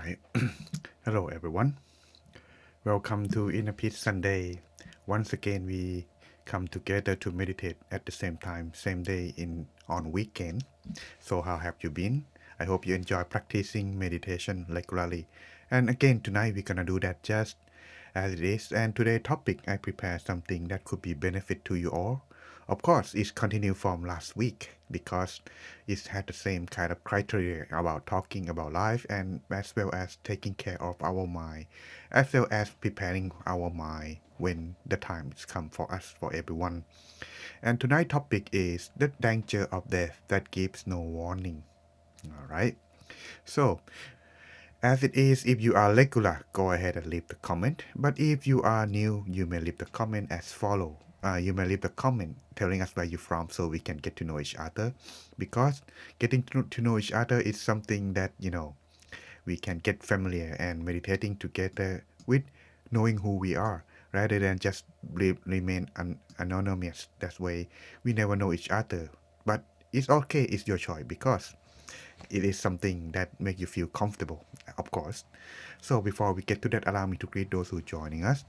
right. Hello, everyone. Welcome to Inner Peace Sunday. Once again, we come together to meditate at the same time, same day in on weekend. So, how have you been? I hope you enjoy practicing meditation regularly. And again, tonight we're gonna do that just as it is. And today's topic, I prepared something that could be benefit to you all. Of course, it's continued from last week because it had the same kind of criteria about talking about life and as well as taking care of our mind, as well as preparing our mind when the time is come for us, for everyone. And tonight's topic is the danger of death that gives no warning. All right. So, as it is, if you are regular, go ahead and leave the comment. But if you are new, you may leave the comment as follow. You may leave the comment telling us where you're from so we can get to know each other. Because getting to know each other is something that, we can get familiar and meditating together with knowing who we are rather than just remain anonymous. That way, we never know each other. But it's okay, it's your choice because it is something that make you feel comfortable, of course. So before we get to that, allow me to greet those who are joining us.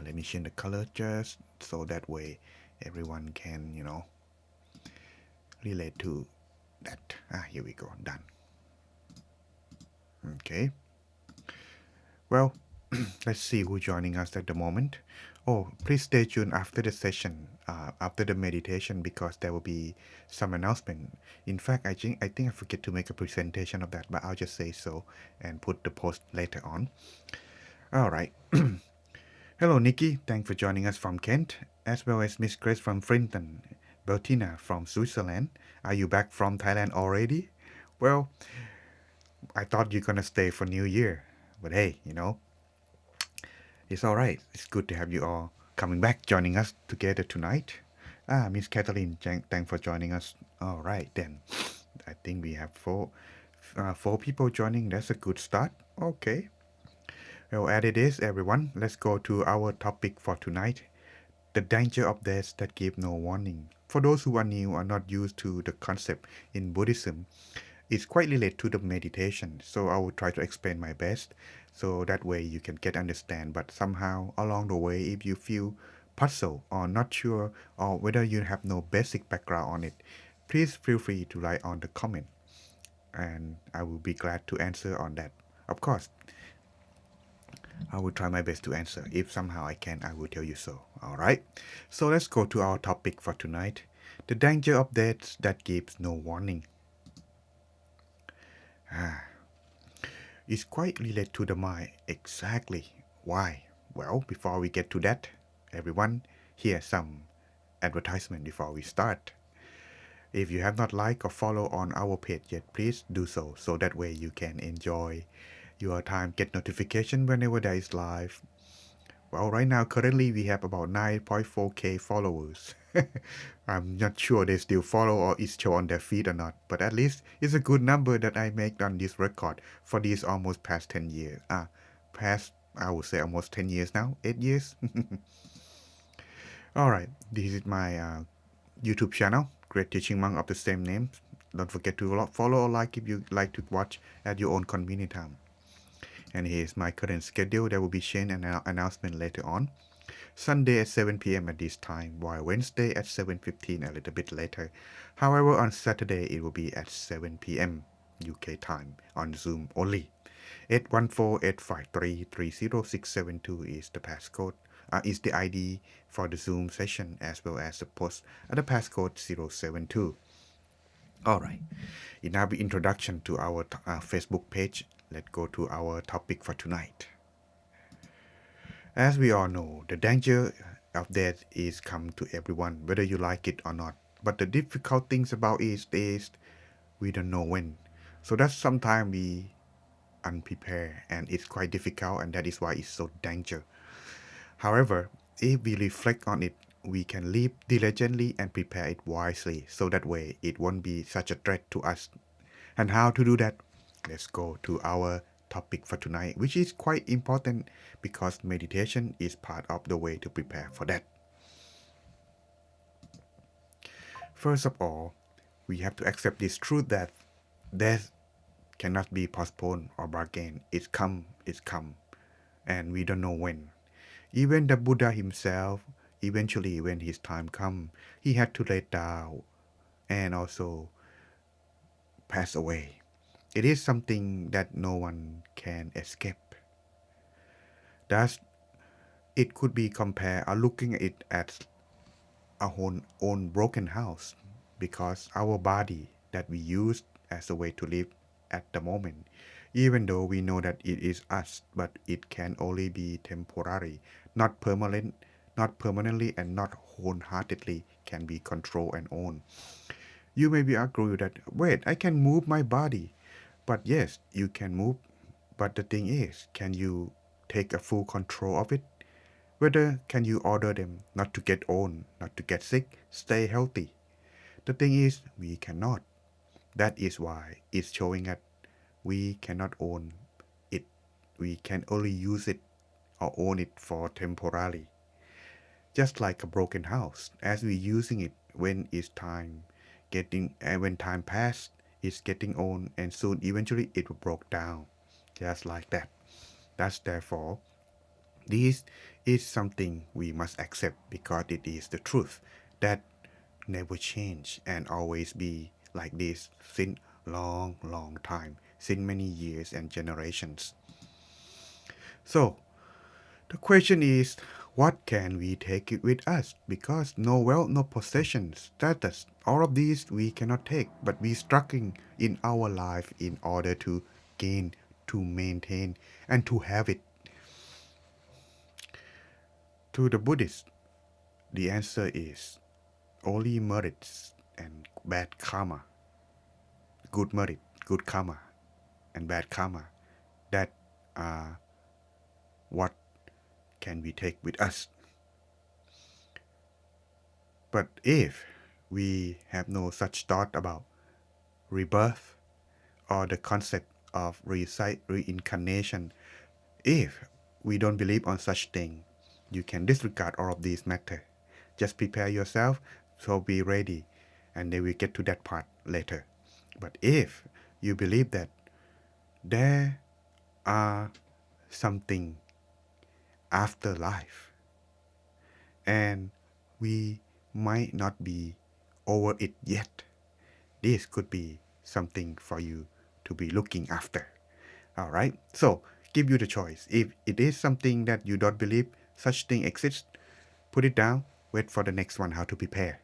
Let me change the color just so that way everyone can, relate to that. Here we go, done. Okay. Well, let's see who's joining us at the moment. Oh, please stay tuned after the session, after the meditation, because there will be some announcement. In fact, I think I forget to make a presentation of that, but I'll just say so and put the post later on. All right. Hello, Nikki. Thanks for joining us from Kent, as well as Miss Grace from Frinton, Bertina from Switzerland. Are you back from Thailand already? Well, I thought you're gonna stay for New Year, but hey, it's all right. It's good to have you all coming back, joining us together tonight. Miss Kathleen, thanks for joining us. All right, then. I think we have four people joining. That's a good start. Okay. Well, as it is, everyone, let's go to our topic for tonight. The danger of death that give no warning. For those who are new or not used to the concept in Buddhism, it's quite related to the meditation. So I will try to explain my best so that way you can get understand. But somehow along the way, if you feel puzzled or not sure or whether you have no basic background on it, please feel free to write on the comment and I will be glad to answer on that. Of course, I will try my best to answer. If somehow I can, I will tell you so. Alright? So let's go to our topic for tonight. The danger of death that gives no warning. Is quite related to the mind. Exactly. Why? Well, before we get to that, everyone, here's some advertisement before we start. If you have not liked or follow on our page yet, please do so. So that way you can enjoy your time, get notification whenever there is live. Well, right now, currently, we have about 9.4k followers. I'm not sure they still follow or it's show on their feed or not, but at least it's a good number that I make on this record for these almost past 10 years. Past, I would say almost 10 years now, 8 years. Alright, this is my YouTube channel, Great Teaching Monk of the same name. Don't forget to follow or like if you like to watch at your own convenient time. And here's my current schedule. There will be change and announcement later on. Sunday at 7 p.m. at this time, while Wednesday at 7:15 a little bit later. However, on Saturday it will be at 7 p.m. UK time on Zoom only. 814-853-30672 is the passcode. Is the ID for the Zoom session as well as the post at the passcode 072. Alright, enough introduction to our Facebook page. Let's go to our topic for tonight. As we all know, the danger of death is come to everyone, whether you like it or not. But the difficult things about it is we don't know when. So that's sometimes we unprepared and it's quite difficult and that is why it's so danger. However, if we reflect on it, we can live diligently and prepare it wisely so that way it won't be such a threat to us. And how to do that? Let's go to our topic for tonight, which is quite important because meditation is part of the way to prepare for that. First of all, we have to accept this truth that death cannot be postponed or bargained. It's come, and we don't know when. Even the Buddha himself, eventually when his time come, he had to let down and also pass away. It is something that no one can escape. Thus, it could be compared or looking at it as our own broken house, because our body that we use as a way to live at the moment, even though we know that it is us, but it can only be temporary, not permanent, not permanently, and not wholeheartedly can be controlled and owned. You may be agree that, wait, I can move my body, but yes, you can move, but the thing is, can you take a full control of it? Whether can you order them not to get old, not to get sick, stay healthy? The thing is, we cannot. That is why it's showing that we cannot own it. We can only use it or own it for temporarily. Just like a broken house, as we using it when it's time, when time passed, it's getting old, and soon eventually it will break down. Just like that. That's therefore this is something we must accept because it is the truth that never change and always be like this since long time, since many years and generations. So the question is, what can we take it with us? Because no wealth, no possessions, status, all of these we cannot take, but we struggling in our life in order to gain, to maintain, and to have it. To the Buddhist, the answer is only merits and bad karma, good merit, good karma, and bad karma. That are what can we take with us. But if we have no such thought about rebirth or the concept of reincarnation, if we don't believe on such thing, you can disregard all of these matter. Just prepare yourself, so be ready, and then we get to that part later. But if you believe that there are something after life, and we might not be over it yet, this could be something for you to be looking after. All right. So give you the choice. If it is something that you don't believe such thing exists, put it down. Wait for the next one how to prepare.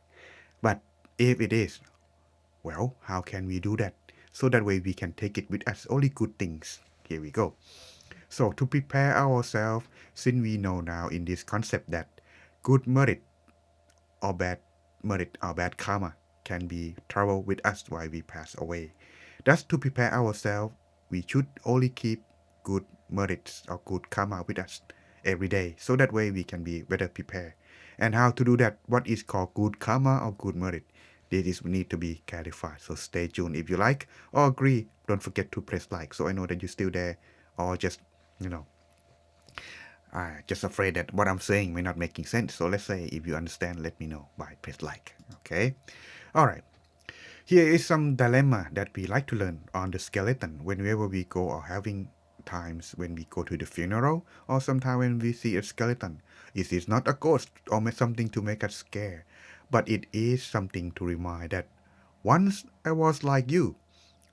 But if it is, well, how can we do that? So that way we can take it with us. Only good things. Here we go. So to prepare ourselves, since we know now in this concept that good merit or bad merit or bad karma can be travel with us while we pass away. Thus, to prepare ourselves, we should only keep good merits or good karma with us every day, so that way we can be better prepared. And how to do that? What is called good karma or good merit? This is need to be clarified. So stay tuned if you like or agree. Don't forget to press like so I know that you're still there, or just you know just afraid that what I'm saying may not making sense. So let's say if you understand, let me know by press like. Okay. All right. Here is some dilemma that we like to learn on the skeleton whenever we go or having times when we go to the funeral or sometime when we see a skeleton. It is not a ghost or something to make us scare, but it is something to remind that once I was like you,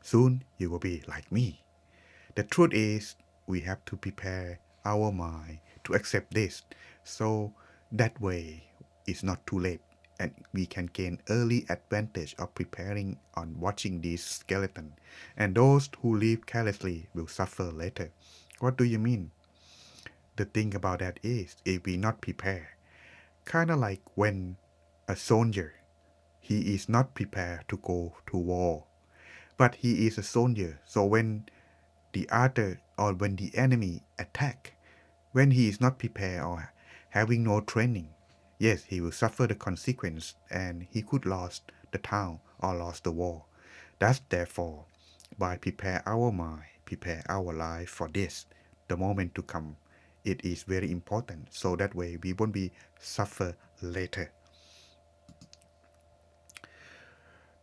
soon you will be like me. The truth is, we have to prepare our mind to accept this, so that way it's not too late and we can gain early advantage of preparing on watching this skeleton, and those who live carelessly will suffer later. What do you mean? The thing about that is, if we not prepare, kind of like when a soldier, he is not prepared to go to war, but he is a soldier, so when the other or when the enemy attack, when he is not prepared or having no training, yes, he will suffer the consequence and he could lose the town or lose the war. Thus, therefore, by prepare our mind, prepare our life for this, the moment to come, it is very important. So that way we won't be suffer later.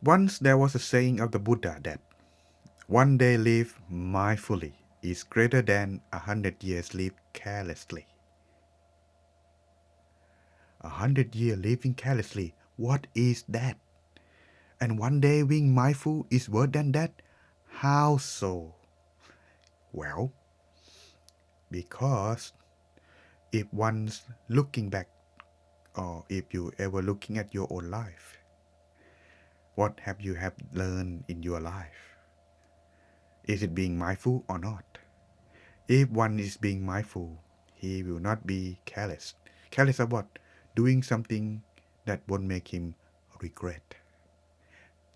Once there was a saying of the Buddha that One day lived mindfully is greater than 100 years lived carelessly. 100 years living carelessly, what is that? And one day being mindful is worse than that? How so? Well, because if one's looking back, or if you ever looking at your own life, what have learned in your life? Is it being mindful or not? If one is being mindful, he will not be careless. Careless of what? Doing something that won't make him regret.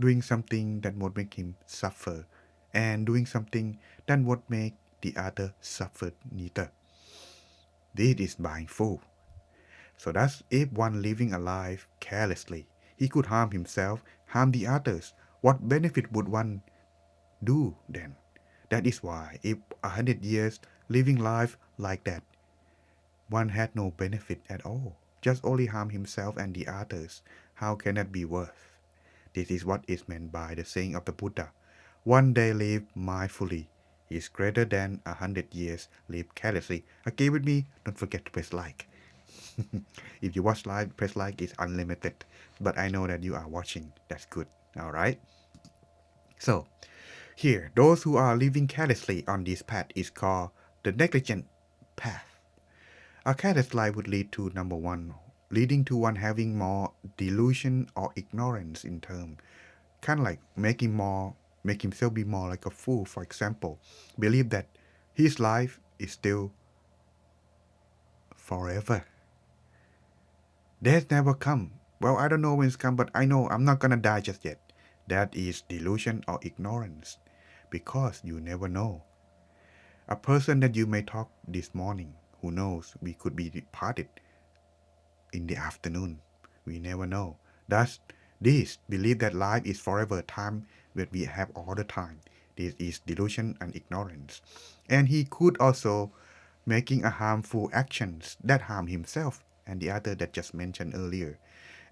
Doing something that won't make him suffer. And doing something that won't make the other suffer neither. This is mindful. So that's if one living a life carelessly, he could harm himself, harm the others. What benefit would one do then? That is why if 100 years living life like that, one had no benefit at all, just only harm himself and the others. How can that be worth? This is what is meant by the saying of the Buddha. One day live mindfully is greater than 100 years live carelessly. Okay with me? Don't forget to press like. If you watch live, press like is unlimited. But I know that you are watching. That's good. Alright? So, here, those who are living carelessly on this path is called the negligent path. A careless life would lead to number one, leading to one having more delusion or ignorance in term. Kind of like make himself be more like a fool, for example. Believe that his life is still forever. Death never come. Well, I don't know when it's come, but I know I'm not gonna die just yet. That is delusion or ignorance. Because you never know. A person that you may talk this morning, who knows, we could be departed in the afternoon. We never know. Thus, this belief that life is forever, time that we have all the time. This is delusion and ignorance. And he could also making a harmful actions that harm himself and the other that just mentioned earlier.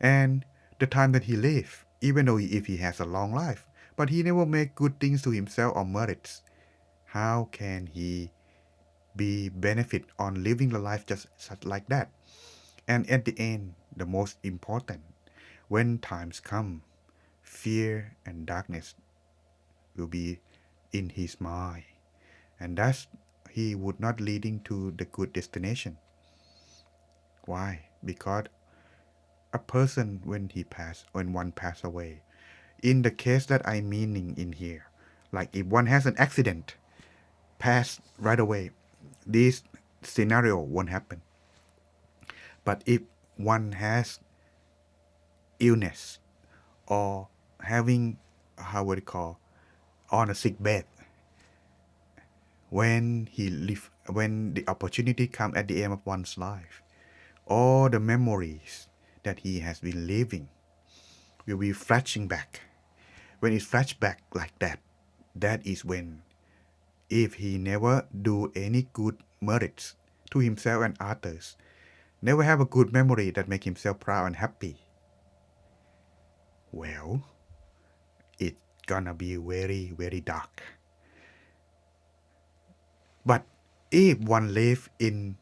And the time that he live, even though if he has a long life, but he never make good things to himself or merits, how can he be benefit on living the life just such like that? And at the end, the most important, when times come, fear and darkness will be in his mind, and thus he would not leading to the good destination. Why? Because a person when one pass away, in the case that I meaning in here, like if one has an accident, pass right away, this scenario won't happen. But if one has illness or having, how would you call, on a sick bed, when the opportunity come at the end of one's life, all the memories that he has been living will be flashing back. When it flash back like that, that is when, if he never do any good merits to himself and others, never have a good memory that make himself proud and happy, well, it's gonna be very, very dark. But if one live in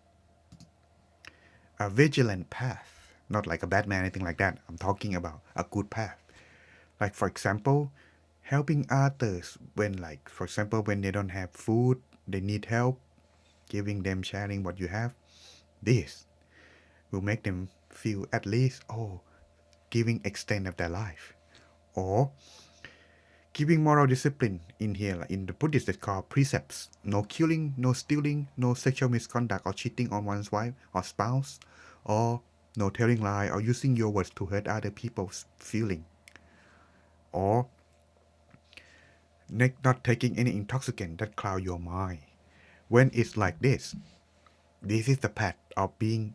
a vigilant path, not like a bad man, anything like that, I'm talking about a good path. Like for example, helping others when, like for example, when they don't have food, they need help, giving them, sharing what you have. This will make them feel at least, oh, giving extent of their life. Or giving moral discipline in here, like in the Buddhist, it's called precepts. No killing, no stealing, no sexual misconduct or cheating on one's wife or spouse, or no telling lie or using your words to hurt other people's feeling, or not taking any intoxicant that cloud your mind. When it's like this is the path of being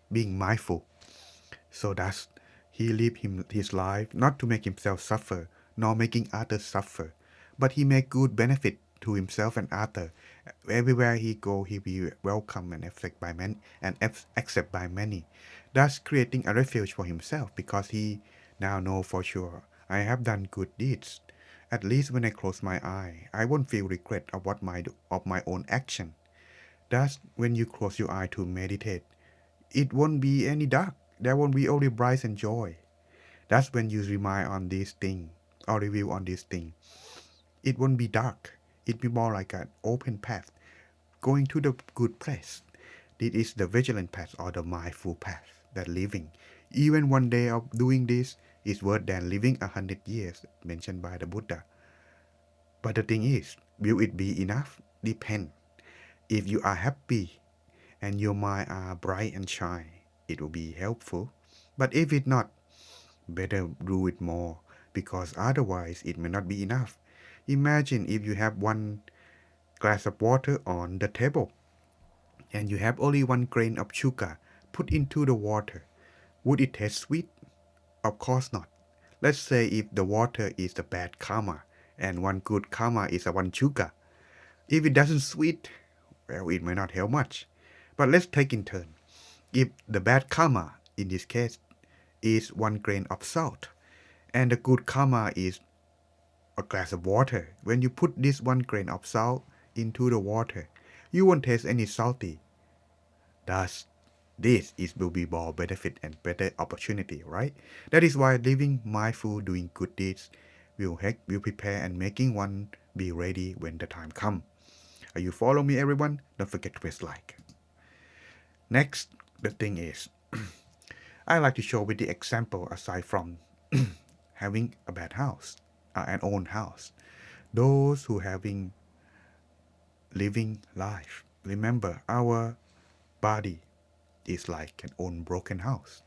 mindful. So that he live his life not to make himself suffer, nor making others suffer, but he make good benefit to himself and others. Everywhere he go, he be welcome and accept by many, thus creating a refuge for himself, because he now know for sure I have done good deeds, At least when I close my eye, I won't feel regret of my own action. Thus, when you close your eye to meditate, it won't be any dark. There won't be only bright and joy. That's when you remind on this thing or review on this thing. It won't be dark. It be more like an open path going to the good place. This is the vigilant path or the mindful path that living. Even one day of doing this is worth than living 100 years, mentioned by the Buddha. But the thing is, will it be enough? Depend. If you are happy and your mind are bright and shine, it will be helpful. But if it not, better do it more, because otherwise it may not be enough. Imagine if you have one glass of water on the table and you have only 1 grain of sugar put into the water. Would it taste sweet? Of course not. Let's say if the water is the bad karma and one good karma is a 1 sugar. If it doesn't sweet, well, it may not help much. But let's take in turn. If the bad karma, in this case, is 1 grain of salt, and the good karma is a glass of water, when you put this 1 grain of salt into the water, you won't taste any salty. Thus, this is will be more benefit and better opportunity, right? That is why living mindful, doing good deeds will prepare and making one be ready when the time come. Are you follow me, everyone? Don't forget to press like. Next, the thing is, I like to show with the example aside from having a bad house, an own house. Those who having living life, remember our body is like an old broken house.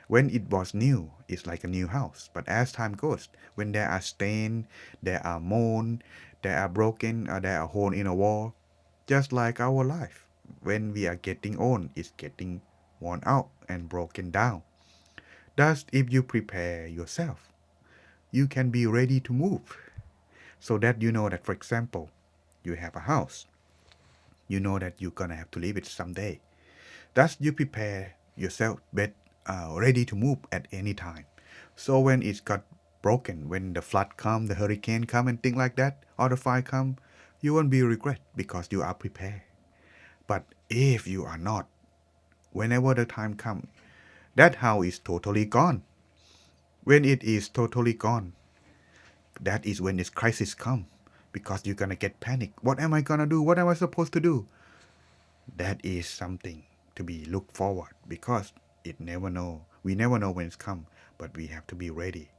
When it was new, it's like a new house. But as time goes, when there are stain, there are mold, there are broken, or there are hole in a wall, just like our life. When we are getting old, it's getting worn out and broken down. Thus, if you prepare yourself, you can be ready to move. So that you know that, for example, you have a house. You know that you're gonna have to leave it someday. Thus, you prepare yourself ready to move at any time. So when it's got broken, when the flood come, the hurricane come and things like that, or the fire come, you won't be regret because you are prepared. But if you are not, whenever the time comes, that house is totally gone. When it is totally gone, that is when this crisis come, because you're gonna get panic. What am I gonna do? What am I supposed to do? That is something to be looked forward, because it never know. We never know when it's come, but we have to be ready.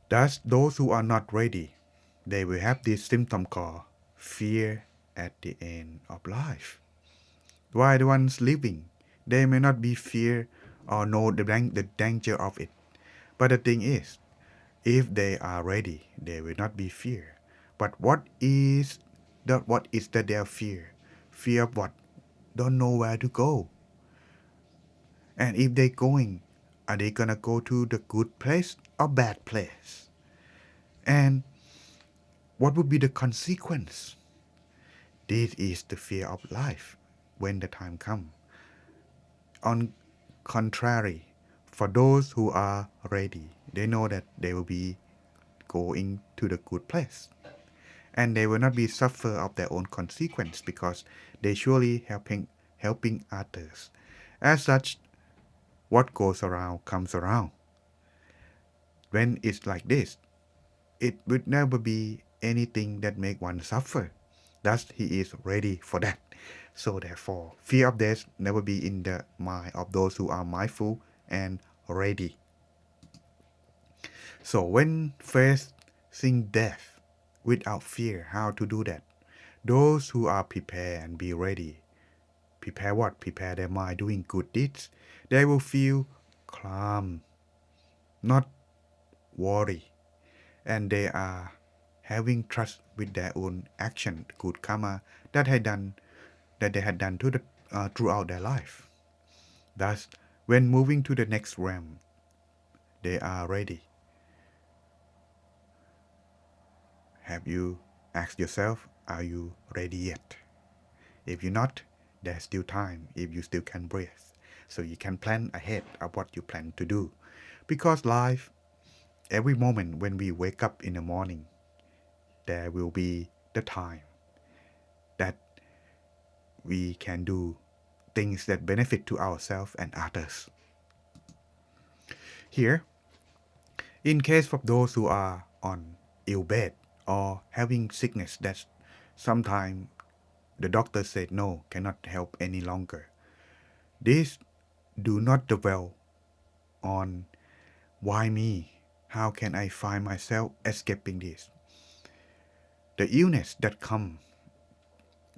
Thus, those who are not ready, they will have this symptom called fear at the end of life. While the ones living, they may not be fear or know the danger of it. But the thing is, if they are ready, they will not be fear. But what is that their fear? Fear of what? Don't know where to go. And if they going, are they gonna go to the good place or bad place? And what would be the consequence? This is the fear of life when the time comes. On contrary, for those who are ready, they know that they will be going to the good place. And they will not be suffer of their own consequence, because they surely helping others. As such, what goes around comes around. When it's like this, it would never be anything that make one suffer. Thus, he is ready for that. So therefore, fear of death never be in the mind of those who are mindful and ready. So when facing death without fear, how to do that? Those who are prepared and be ready. Prepare what? Prepare their mind doing good deeds. They will feel calm, not worry. And they are having trust with their own action, good karma that they had done throughout their life. Thus, when moving to the next realm, they are ready. Have you asked yourself, are you ready yet? If you're not, there's still time if you still can breathe. So you can plan ahead of what you plan to do. Because life Every moment when we wake up in the morning, there will be the time that we can do things that benefit to ourselves and others. Here, in case of those who are on ill bed or having sickness that sometimes the doctor said no, cannot help any longer. This do not dwell on why me? How can I find myself escaping this? The illness that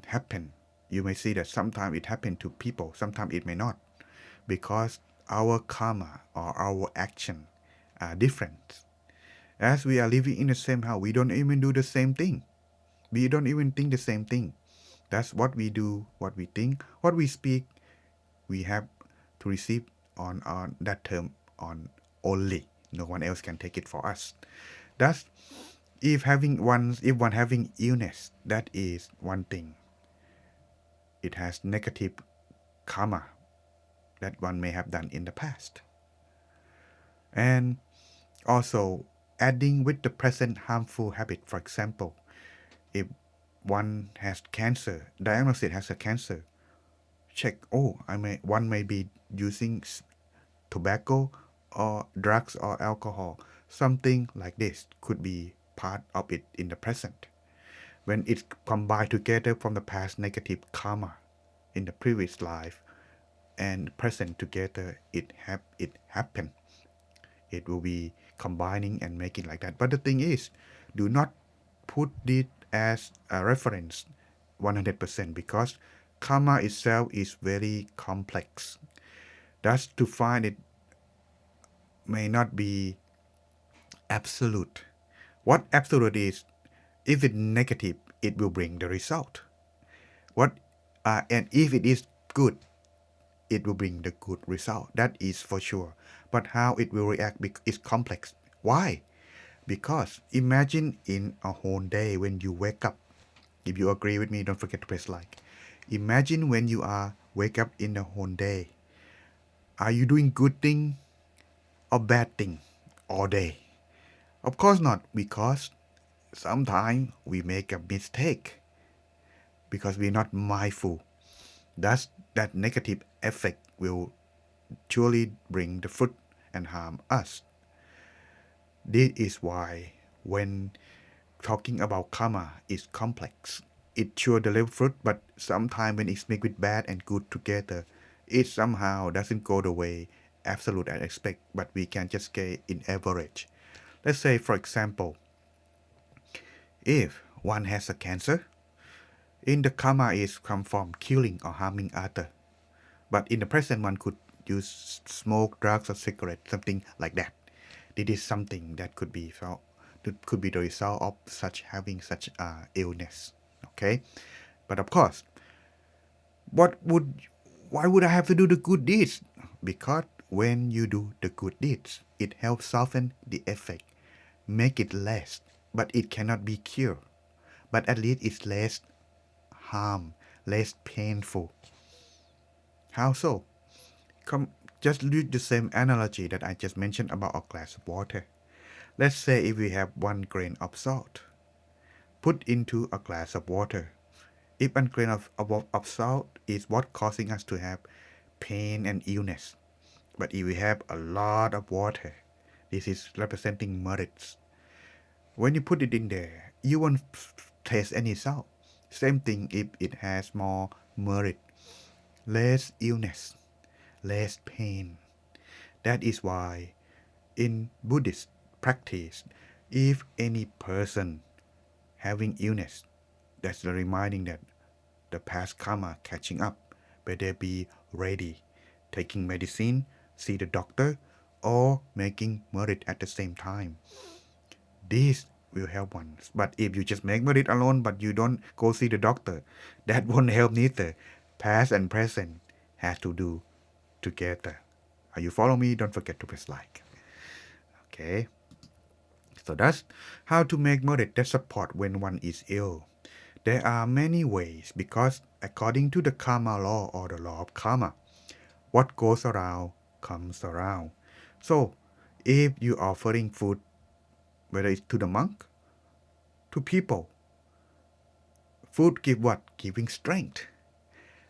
happen. You may see that sometimes it happen to people, sometimes it may not, because our karma or our action are different. As we are living in the same house, we don't even do the same thing. We don't even think the same thing. That's what we do, what we think, what we speak. We have to receive on that term on only. No one else can take it for us. Thus, if one having illness, that is one thing. It has negative karma that one may have done in the past. And also adding with the present harmful habit. For example, if one has cancer, diagnosis has a cancer, check, one may be using tobacco or drugs or alcohol. Something like this could be part of it in the present. When it's combined together from the past negative karma in the previous life and present together, it happened. It will be combining and making like that. But the thing is, do not put it as a reference 100% because karma itself is very complex. Thus, to find it may not be absolute. What absolute is, if it's negative, it will bring the result. And if it is good, it will bring the good result. That is for sure. But how it will react is complex. Why? Because imagine in a whole day when you wake up. If you agree with me, don't forget to press like. Imagine when you wake up in the whole day. Are you doing good thing or bad thing all day? Of course not, because sometimes we make a mistake because we're not mindful. Thus, that negative effect will surely bring the fruit and harm us. This is why when talking about karma is complex. It sure delivers fruit, but sometimes when it's mixed with bad and good together, it somehow doesn't go the way absolute I expect, but we can just get in average. Let's say, for example, if one has a cancer, in the karma is come from killing or harming other. But in the present, one could use smoke, drugs, or cigarette, something like that. It is something that could be the result of having such illness. Okay, but of course, why would I have to do the good deeds? Because when you do the good deeds, it helps soften the effect, make it less, but it cannot be cured. But at least it's less harm, less painful. How so? Just use the same analogy that I just mentioned about a glass of water. Let's say if we have 1 grain of salt, put into a glass of water. If 1 grain of salt is what causing us to have pain and illness. But if we have a lot of water, this is representing merits. When you put it in there, you won't taste any salt. Same thing if it has more merit, less illness, less pain. That is why in Buddhist practice, if any person having illness, that's the reminding that the past karma catching up, better be ready, taking medicine, see the doctor, or making merit at the same time. This will help one. But if you just make merit alone but you don't go see the doctor, that won't help neither. Past and present has to do together. Are you follow me? Don't forget to press like. Okay. So that's how to make merit that support when one is ill. There are many ways because according to the karma law or the law of karma, what goes around comes around. So if you offering food whether it's to the monk, to people. Food give what? Giving strength.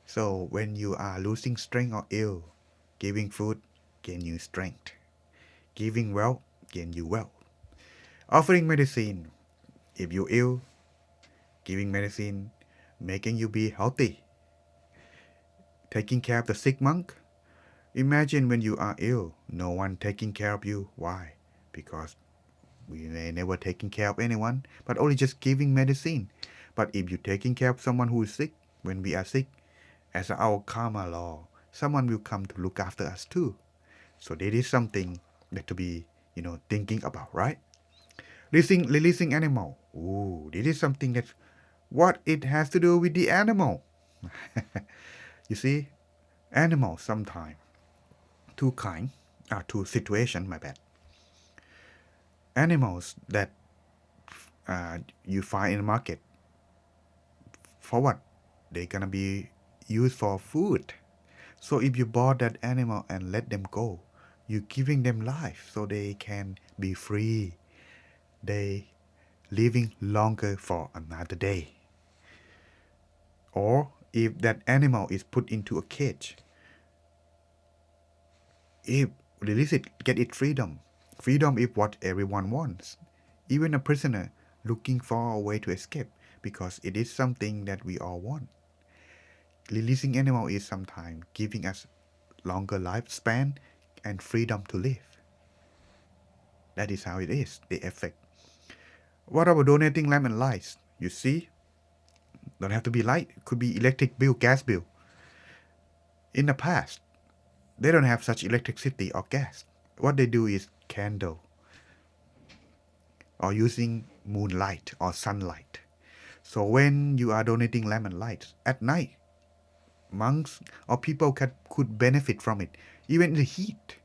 So when you are losing strength or ill, giving food gain you strength. Giving wealth gain you wealth. Offering medicine, if you ill, giving medicine, making you be healthy. Taking care of the sick monk, imagine when you are ill, no one taking care of you. Why? Because we may never taking care of anyone, but only just giving medicine. But if you're taking care of someone who is sick, when we are sick, as our karma law, someone will come to look after us too. So that is something that to be, thinking about, right? Releasing animal. Ooh, this is something that what it has to do with the animal. You see, animals sometimes two kind, two situation. My bad. Animals that you find in the market for what? They're gonna be used for food. So if you bought that animal and let them go, you're giving them life so they can be free. They living longer for another day. Or if that animal is put into a cage, if release it, get it freedom. Freedom is what everyone wants. Even a prisoner looking for a way to escape because it is something that we all want. Releasing animal is sometimes giving us longer lifespan and freedom to live. That is how it is, the effect. What about donating lamp and lights? You see, don't have to be light. It could be electric bill, gas bill. In the past, they don't have such electricity or gas. What they do is candle or using moonlight or sunlight. So when you are donating lamp and lights at night, monks or people could benefit from it. Even in the heat.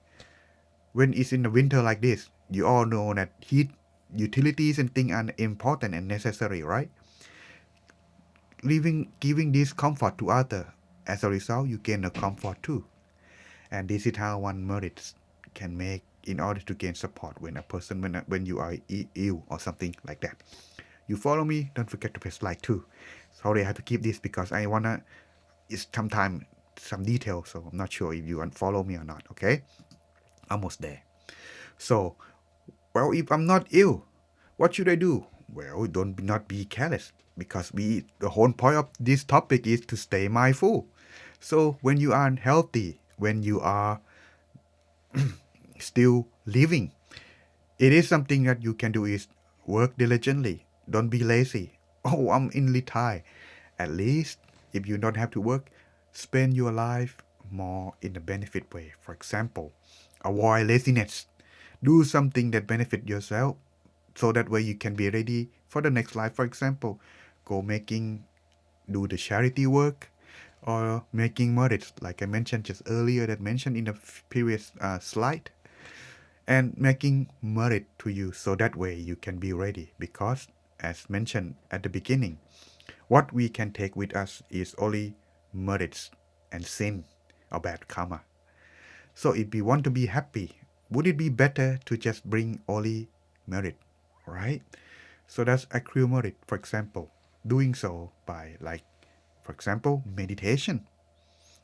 When it's in the winter like this, you all know that heat, utilities and things are important and necessary, right? Giving this comfort to others. As a result, you gain a comfort too. And this is how one merits can make in order to gain support when a person, when you are ill or something like that. You follow me? Don't forget to press like too. Sorry, I have to keep this because I wanna. It's sometimes some detail, so I'm not sure if you unfollow me or not. Okay, almost there. So, well, if I'm not ill, what should I do? Well, don't not be careless because the whole point of this topic is to stay mindful. So when you are healthy, when you are still living, it is something that you can do is work diligently. Don't be lazy. Oh, I'm in retire. At least if you don't have to work, spend your life more in a benefit way. For example, avoid laziness. Do something that benefit yourself so that way you can be ready for the next life. For example, go do the charity work or making merit, like I mentioned just earlier, that mentioned in the previous slide, and making merit to you so that way you can be ready. Because as mentioned at the beginning, what we can take with us is only merits and sin or bad karma. So if we want to be happy, would it be better to just bring only merit, right? So that's accrue merit, for example. Doing so by, like, for example, meditation.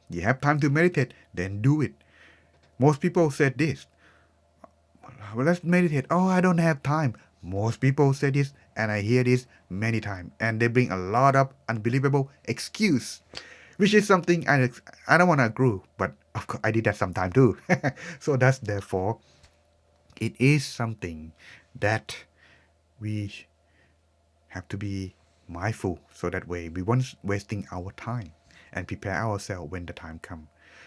You have time to meditate, then do it. Most people said this. Well, let's meditate. Oh, I don't have time. Most people say this, and I hear this many times, and they bring a lot of unbelievable excuse, which is something I don't want to agree, but of course I did that sometime too. So that's therefore it is something that we have to be mindful, so that way we won't wasting our time and prepare ourselves when the time comes.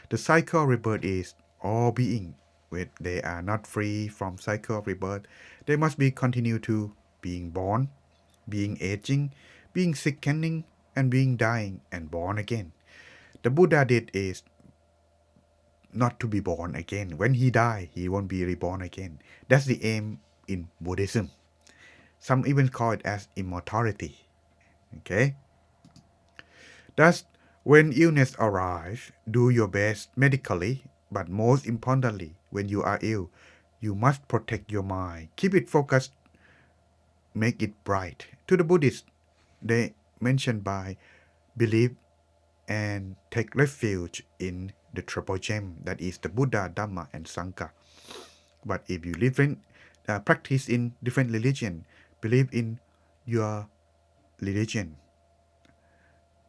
The cycle of rebirth is all being. When they are not free from cycle of rebirth, they must be continue to being born, being aging, being sickening, and being dying and born again. The Buddha did is not to be born again. When he die, he won't be reborn again. That's the aim in Buddhism. Some even call it as immortality. Okay? Thus, when illness arrives, do your best medically, but most importantly, when you are ill, you must protect your mind. Keep it focused make it bright. To the Buddhists, they mention by believe and take refuge in the triple gem, that is the Buddha, Dhamma, and Sangha. But if you practice in different religion, believe in your religion,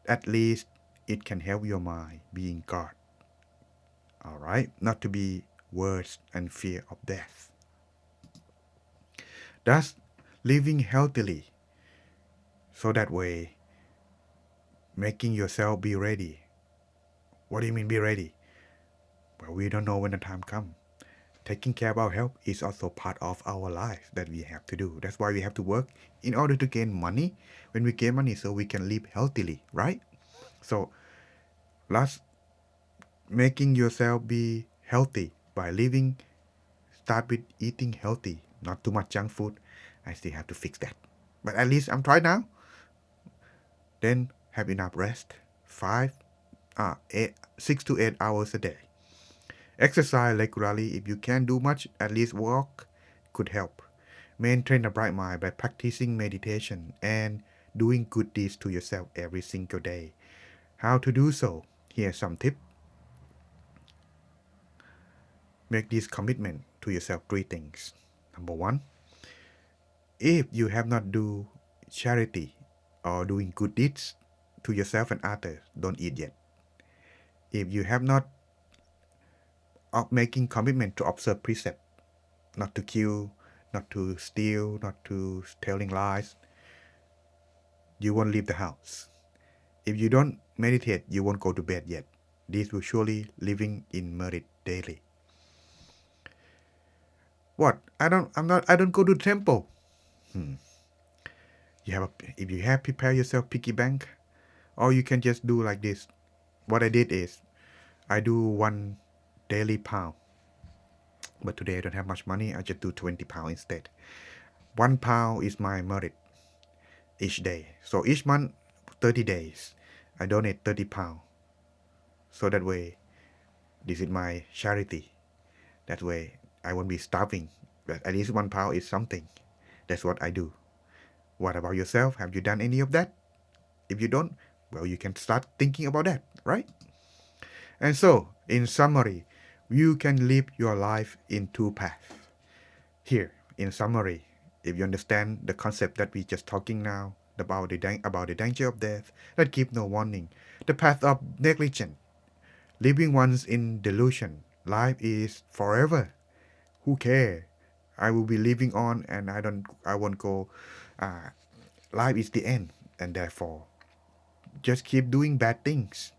at least it can help your mind being God. All right, not to be worse and fear of death. Thus, living healthily, so that way, making yourself be ready. What do you mean be ready? Well, we don't know when the time comes. Taking care of our health is also part of our life that we have to do. That's why we have to work in order to gain money. When we gain money, so we can live healthily, right? So, last, making yourself be healthy by living, start with eating healthy, not too much junk food. I still have to fix that. But at least I'm trying now. Then have enough rest. 6 to 8 hours a day. Exercise regularly. If you can't do much, at least walk could help. Maintain a bright mind by practicing meditation and doing good deeds to yourself every single day. How to do so? Here's some tips. Make this commitment to yourself 3 things. Number 1, if you have not do charity or doing good deeds to yourself and others, don't eat yet. If you have not making commitment to observe precept, not to kill, not to steal, not to telling lies, you won't leave the house. If you don't meditate, you won't go to bed yet. This will surely living in merit daily. What? I don't go to the temple. If you have prepare yourself piggy bank, or you can just do like this. What I did is, I do 1 daily pound. But today I don't have much money. I just do 20 pound instead. 1 pound is my merit each day. So each month, 30 days, I donate 30 pound. So that way, this is my charity. That way, I won't be starving. But at least 1 pound is something. That's what I do. What about yourself? Have you done any of that? If you don't, well, you can start thinking about that, right? And so, in summary, you can live your life in 2 paths. Here, in summary, if you understand the concept that we just talking now about the danger of death that give no warning, the path of negligence, living once in delusion, life is forever. Who care? I will be living on, and I won't go. Life is the end, and therefore, just keep doing bad things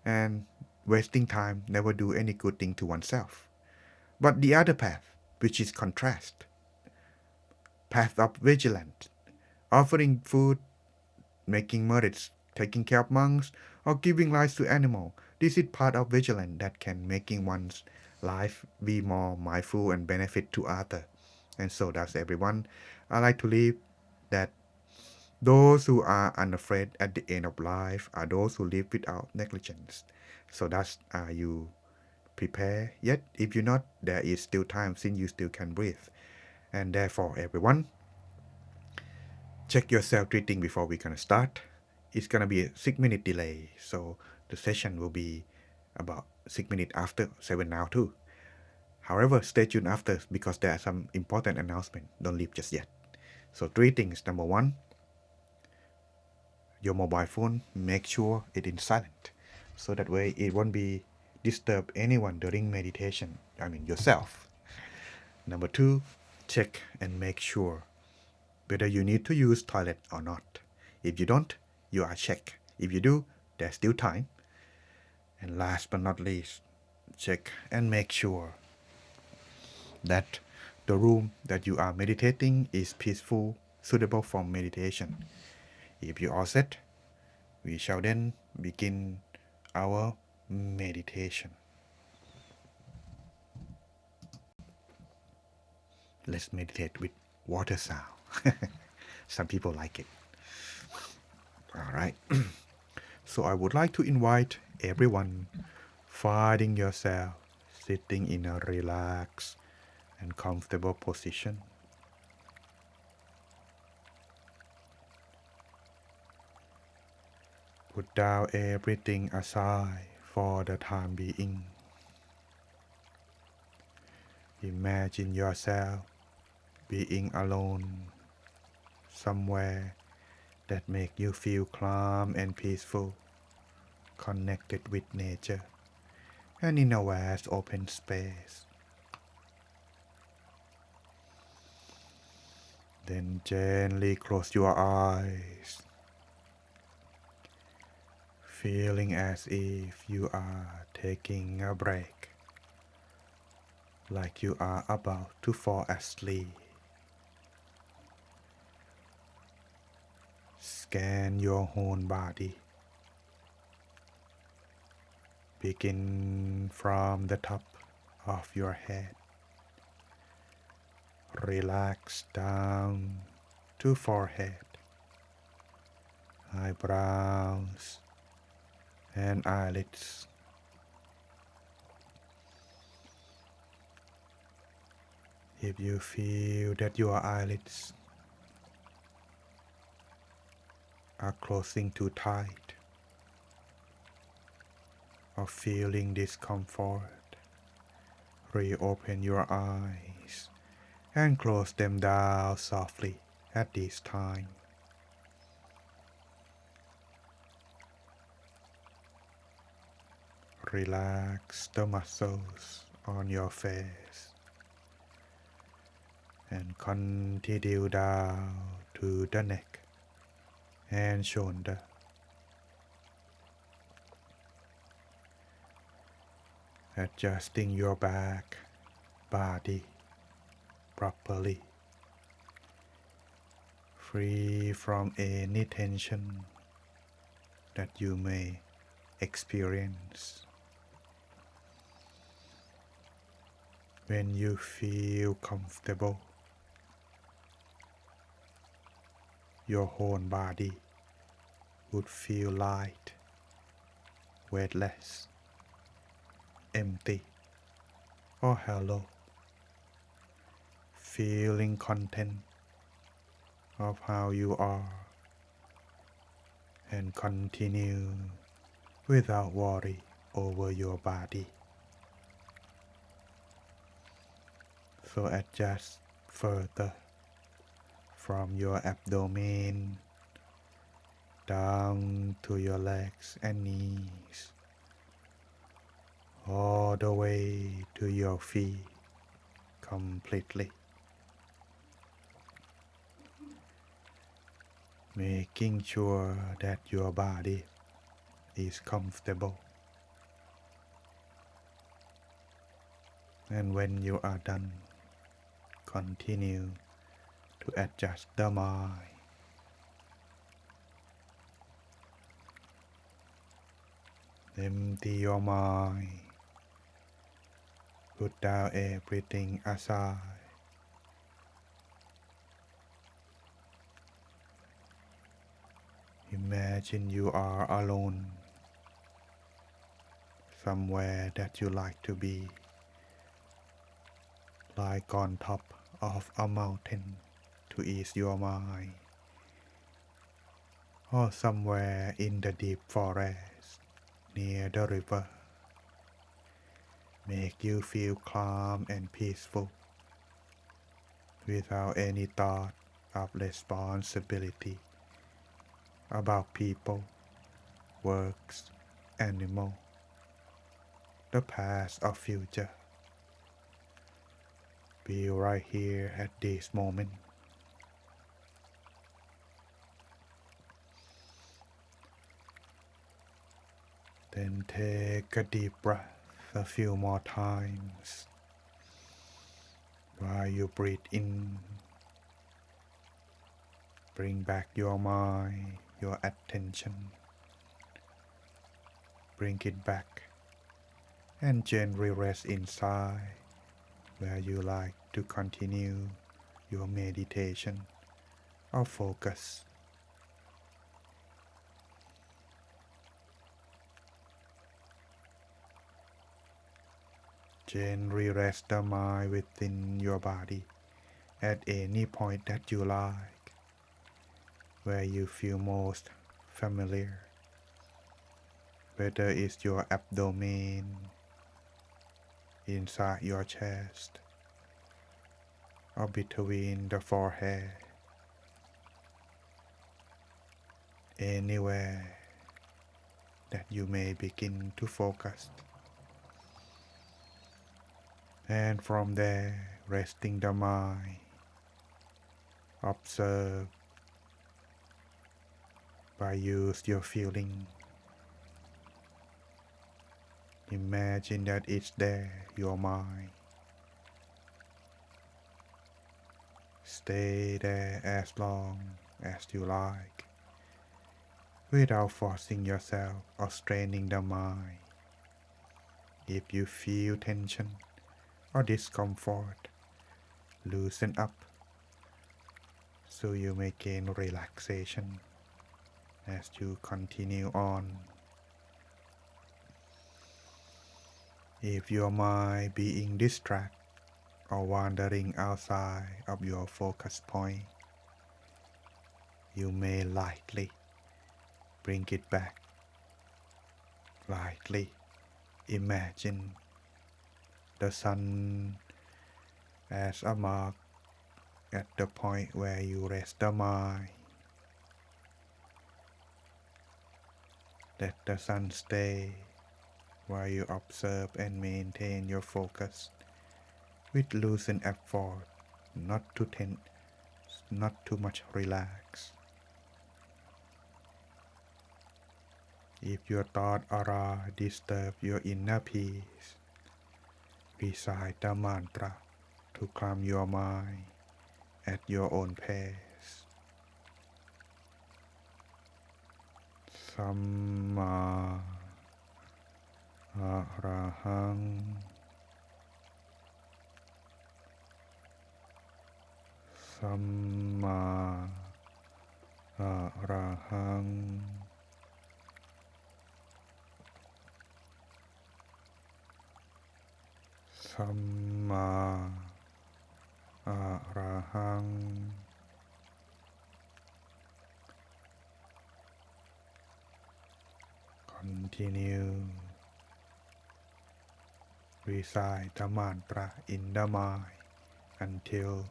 and wasting time, never do any good thing to oneself. But the other path, which is contrast, path of vigilance, offering food, making merits, taking care of monks, or giving life to animals. This is part of vigilance that can making one's life be more mindful and benefit to others. And so does everyone. I like to live that those who are unafraid at the end of life are those who live without negligence. So that's, are you prepared yet? If you're not, there is still time since you still can breathe. And therefore, everyone, check yourself 3 things before we're gonna start. It's gonna be a 6-minute delay, so the session will be about 6 minutes after 7 now too. However, stay tuned after because there are some important announcement. Don't leave just yet. So 3 things. Number 1, your mobile phone, make sure it is silent. So that way it won't be disturb anyone during meditation. I mean yourself. Number 2, check and make sure whether you need to use toilet or not. If you don't, you are checked. If you do, there's still time. And last but not least, check and make sure that the room that you are meditating is peaceful, suitable for meditation. If you are set, we shall then begin our meditation. Let's meditate with water sound. Some people like it. All right. So I would like to invite everyone, finding yourself sitting in a relaxed and comfortable position. Put down everything aside for the time being. Imagine yourself being alone somewhere that make you feel calm and peaceful, connected with nature, and in a vast open space. Then gently close your eyes, feeling as if you are taking a break, like you are about to fall asleep. Scan your whole body. Begin from the top of your head. Relax down to forehead, eyebrows, and eyelids. If you feel that your eyelids are closing too tight or feeling discomfort, reopen your eyes and close them down softly at this time. Relax the muscles on your face and continue down to the neck and shoulder. Adjusting your back body properly, free from any tension that you may experience. When you feel comfortable, your whole body would feel light, weightless, empty, or hollow, feeling content of how you are, and continue without worry over your body. So adjust further from your abdomen down to your legs and knees, all the way to your feet completely. Making sure that your body is comfortable. And when you are done, continue to adjust the mind. Empty your mind. Put down everything aside. Imagine you are alone, somewhere that you like to be, like on top of a mountain to ease your mind, or somewhere in the deep forest near the river. Make you feel calm and peaceful without any thought of responsibility about people, works, animal, the past or future. Be right here at this moment. Then take a deep breath a few more times while you breathe in. Bring back your mind, your attention. Bring it back and gently rest inside where you like to continue your meditation or focus. Gently rest the mind within your body at any point that you like, where you feel most familiar. whether it's your abdomen, inside your chest, or between the forehead, anywhere that you may begin to focus. And from there, resting the mind, observe by use your feeling. Imagine that it's there, your mind. Stay there as long as you like, without forcing yourself or straining the mind. If you feel tension or discomfort, loosen up so you may gain relaxation as you continue on. If your mind being distracted or wandering outside of your focus point, you may lightly bring it back. Lightly imagine the sun as a mark at the point where you rest the mind. Let the sun stay while you observe and maintain your focus with loosened effort, not too tense, not too much relaxed. If your thought arise disturb your inner peace, recite the mantra to calm your mind at your own pace. Samma Arahang, Samma Arahang, Samma Arahang. Continue. Recite the mantra in the mind until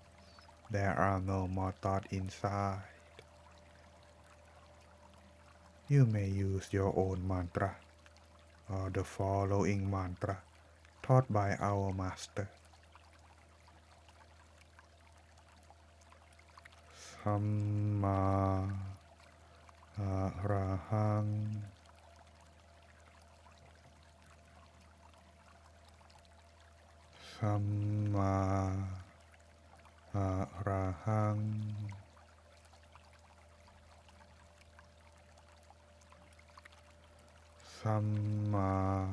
there are no more thoughts inside. You may use your own mantra or the following mantra taught by our master. Samma Arahang, Samma Arahang, Samma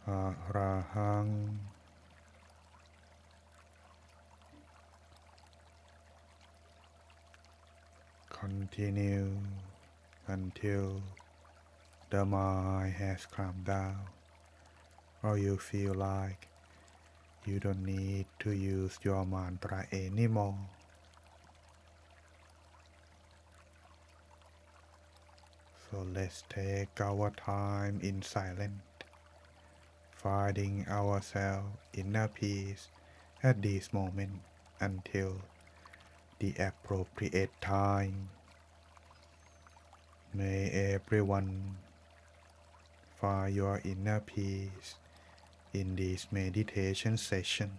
Arahang. Continue until the mind has calmed down, or you feel like you don't need to use your mantra anymore. So let's take our time in silence, finding ourselves inner peace at this moment until the appropriate time. May everyone find your inner peace in this meditation session.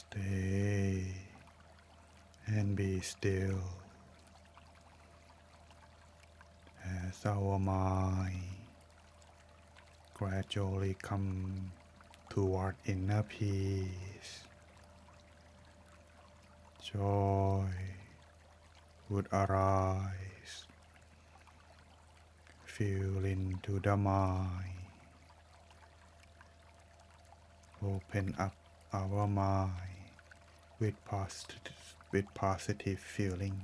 Stay and be still as our mind gradually come toward inner peace. Joy would arise, fill into the mind, open up our mind with positive feeling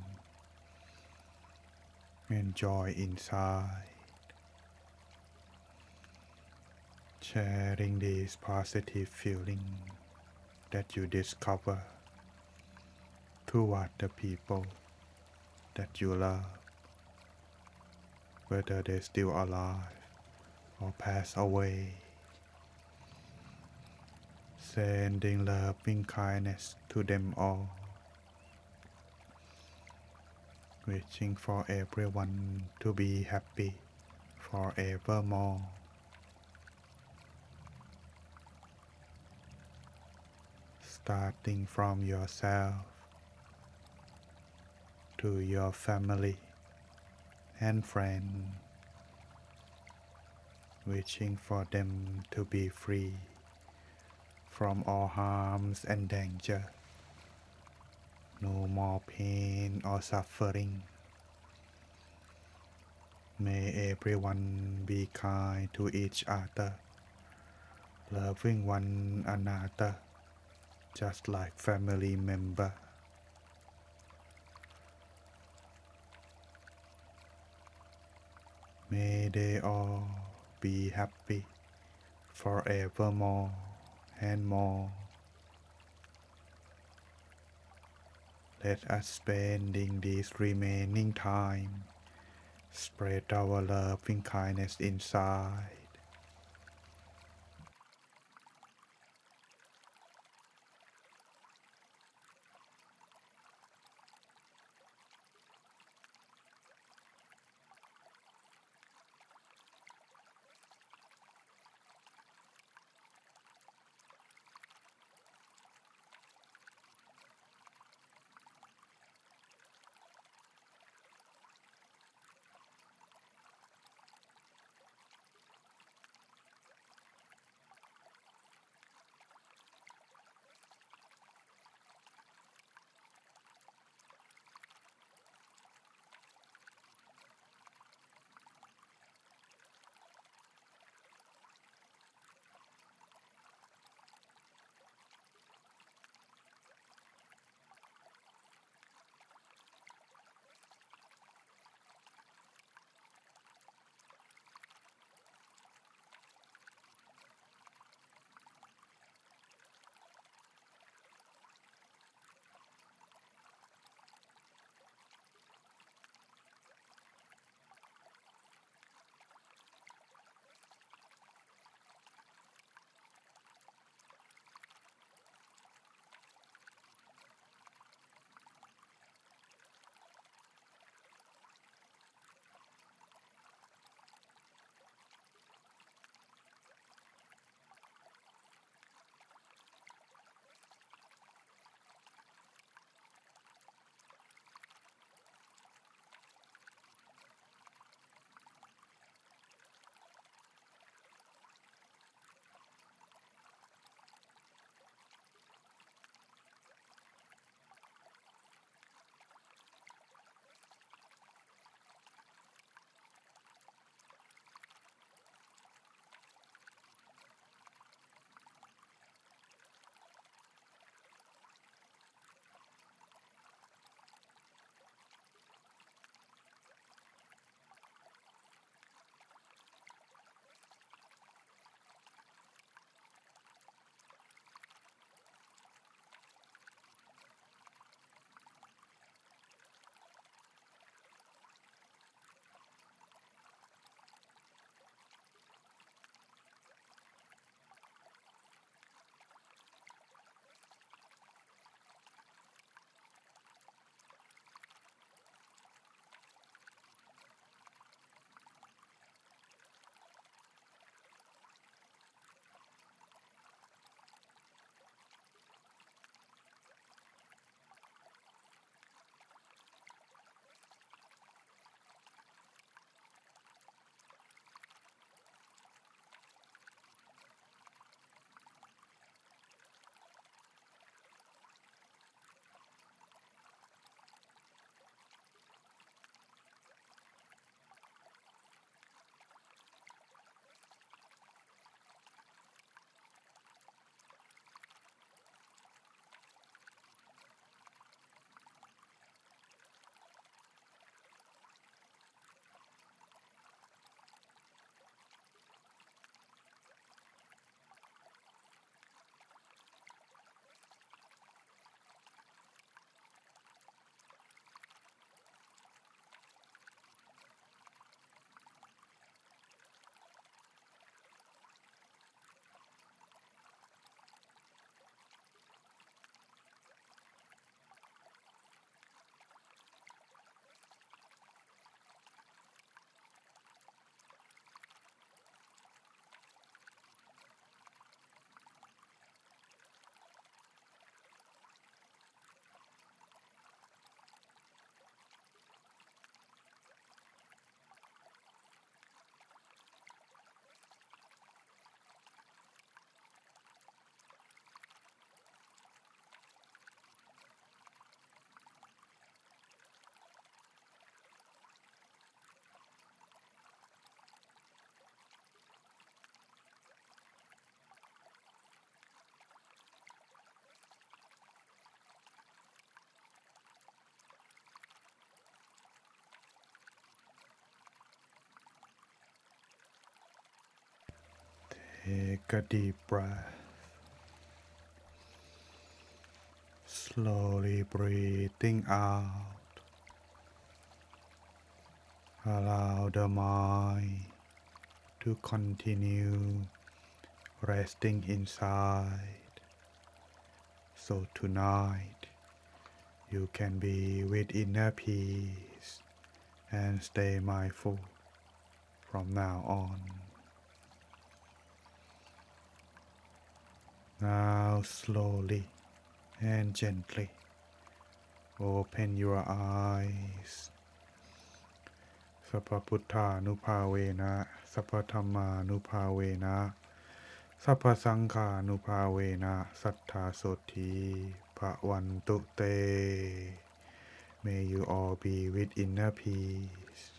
and joy inside, sharing this positive feeling that you discover toward the people that you love, whether they're still alive or pass away. Sending loving kindness to them all, wishing for everyone to be happy forevermore. Starting from yourself to your family and friends, wishing for them to be free from all harms and danger, no more pain or suffering. May everyone be kind to each other, loving one another just like family member. May they all be happy forevermore and more. Let us spending this remaining time spread our loving kindness inside. Take a deep breath. Slowly breathing out. Allow the mind to continue resting inside. So tonight you can be with inner peace and stay mindful from now on. Now slowly and gently open your eyes. Sappa Puttha Nupavena, Sappa Dhamma Nupavena, Sappa Sankha Nupavena, Sattha Soti Bhavantu Te. May you all be with inner peace.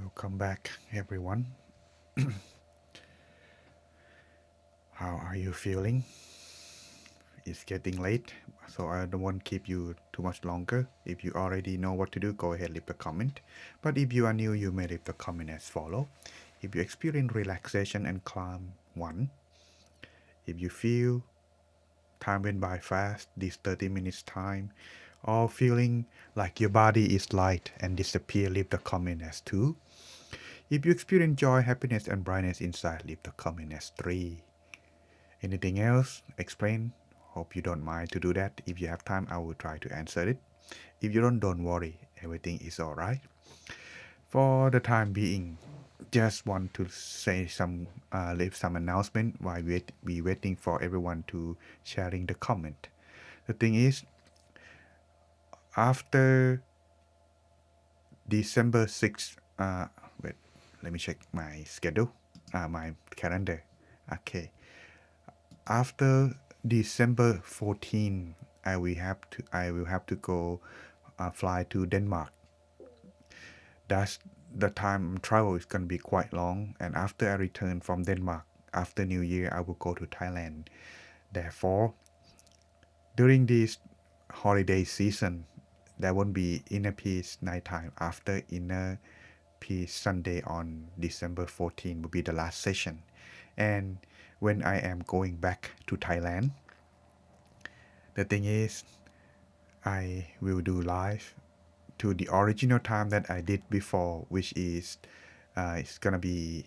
Welcome back, everyone. How are you feeling? It's getting late, so I don't want to keep you too much longer. If you already know what to do, go ahead, leave a comment. But if you are new, you may leave the comment as follow. If you experience relaxation and calm, 1. If you feel time went by fast, this 30 minutes time, or feeling like your body is light and disappear, leave the comment as 2. If you experience joy, happiness, and brightness inside, leave the comment as 3. Anything else? Explain. Hope you don't mind to do that. If you have time, I will try to answer it. If you don't worry. Everything is alright. For the time being, just want to say leave some announcement while we waiting for everyone to sharing the comment. The thing is, after December 6th, wait, let me check my schedule, my calendar. Okay. After December 14, I will have to go fly to Denmark. That's the time travel is gonna be quite long, and after I return from Denmark after New Year, I will go to Thailand. Therefore, during this holiday season, there won't be inner peace nighttime. After inner peace Sunday on December 14 will be the last session, and when I am going back to Thailand, the thing is, I will do live to the original time that I did before, which is it's gonna be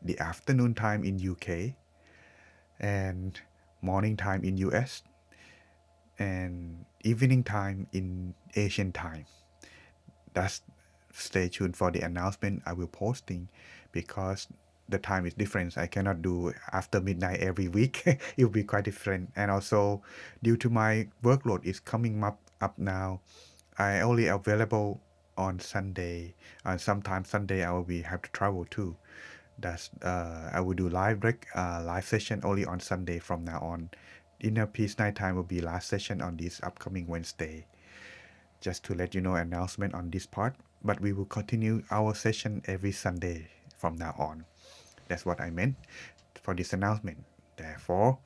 the afternoon time in UK and morning time in US and evening time in Asian time. That's stay tuned for the announcement I will posting, because the time is different. I cannot do after midnight every week. It will be quite different. And also, due to my workload is coming up now, I only available on Sunday. Sometimes Sunday I will have to travel too. That's I will do live session only on Sunday from now on. Inner Peace Nighttime will be last session on this upcoming Wednesday. Just to let you know, announcement on this part. But we will continue our session every Sunday from now on. That's what I meant for this announcement. Therefore,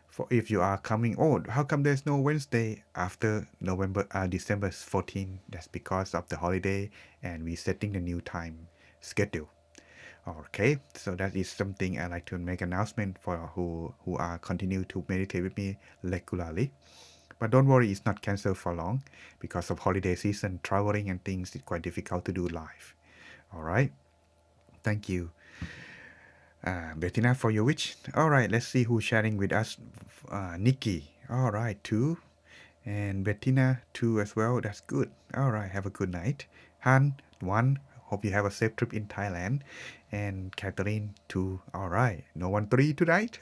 for if you are coming, oh, how come there's no Wednesday after December 14? That's because of the holiday, and we setting the new time schedule. Okay, so that is something I like to make announcement for who are continue to meditate with me regularly. But don't worry, it's not canceled for long, because of holiday season, traveling and things. It's quite difficult to do live. All right, thank you, Bettina, for your wish. All right, let's see who's sharing with us. Nikki. All right, 2. And Bettina, 2 as well. That's good. All right, have a good night. Han, 1. Hope you have a safe trip in Thailand. And Catherine, 2. All right, no one 3 tonight.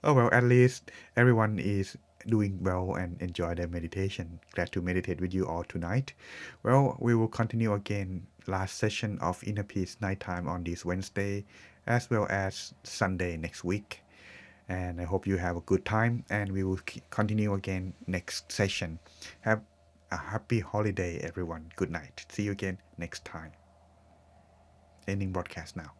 Oh well, at least everyone is doing well and enjoy their meditation. Glad to meditate with you all tonight. Well, we will continue again last session of Inner Peace Nighttime on this Wednesday, as well as Sunday next week. And I hope you have a good time, and we will continue again next session. Have a happy holiday, everyone. Good night. See you again next time. Ending broadcast now.